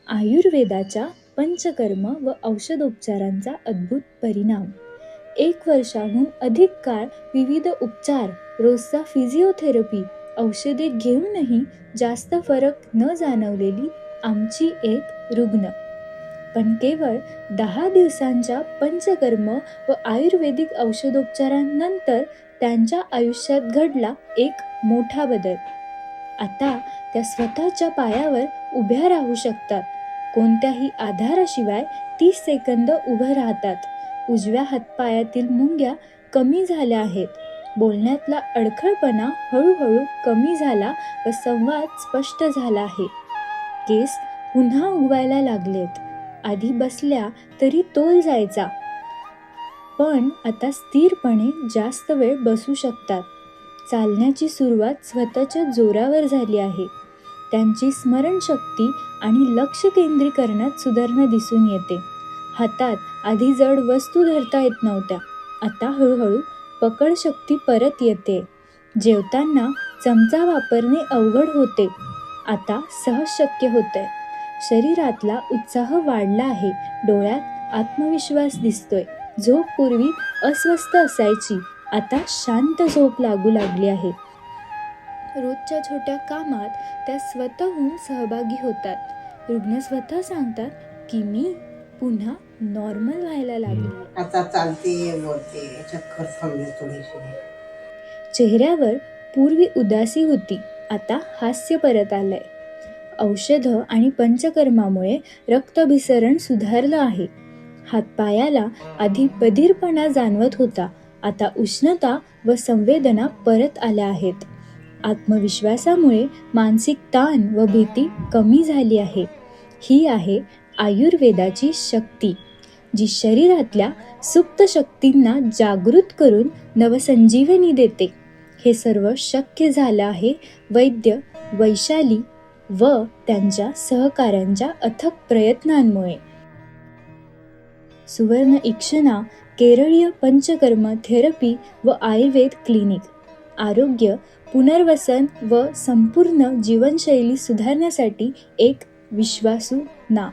आयुर्वेदाच्या पंचकर्म व औषधोपचारांचा अद्भुत परिणाम. 1 वर्षाहून अधिक काळ विविध उपचार, रोजचा फिजिओथेरपी, औषधे घेऊनही जास्त फरक न जाणवलेली आमची एक रुग्ण. पण केवळ 10 दिवसांच्या पंचकर्म व आयुर्वेदिक औषधोपचारांनंतर त्यांच्या आयुष्यात घडला एक मोठा बदल. आता त्या स्वतःच्या पायावर उभ्या राहू शकतात. कोणत्याही आधाराशिवाय 30 सेकंद उभं राहतात. उजव्या हातपायातील मुंग्या कमी झाल्या आहेत. बोलण्यातला अडखळपणा हळूहळू कमी झाला व संवाद स्पष्ट झाला आहे. केस पुन्हा उगवायला लागलेत. आधी बसल्या तरी तोल जायचा, पण आता स्थिरपणे जास्त वेळ बसू शकतात. चालण्याची सुरुवात स्वतःच्या जोरावर झाली आहे. त्यांची स्मरणशक्ती आणि लक्ष केंद्रीकरणात सुधारणा दिसून येते. हातात आधी जड वस्तू धरता येत नव्हत्या, आता हळूहळू पकडशक्ती परत येते. जेवताना चमचा वापरणे अवघड होते, आता सहज शक्य होतंय. शरीरातला उत्साह वाढला आहे. डोळ्यात आत्मविश्वास दिसतोय. झोप पूर्वी अस्वस्थ असायची, आता शांत झोप लागू लागली आहे. रोजच्या छोट्या कामात त्या स्वतःहून सहभागी होतात. रुग्ण स्वतः सांगतात की मी पुन्हा नॉर्मल व्हायला लागली. आता चालते, बोलते, चक्कर थांबली थोडीशी. चेहऱ्यावर पूर्वी उदासी होती, आता हास्य परत आलंय. औषधं आणि पंचकर्मामुळे रक्ताभिसरण सुधारलं आहे. हातपायाला आधी बधीरपणा जाणवत होता, आता उष्णता व संवेदना परत आल्या आहेत. आत्मविश्वासामुळे मानसिक ताण व भीती कमी झाली आहे. ही आहे आयुर्वेदाची शक्ती, जी शरीरातल्या सुप्त शक्तींना जागृत करून नवसंजीवनी देते. हे सर्व शक्य झालं आहे वैद्य वैशाली व त्यांच्या सहकाऱ्यांच्या अथक प्रयत्नांमुळे. सुवर्ण इक्षणा केरळीय पंचकर्म थेरपी व आयुर्वेद क्लिनिक. आरोग्य, पुनर्वसन व संपूर्ण जीवनशैली सुधारण्यासाठी एक विश्वासू नाव.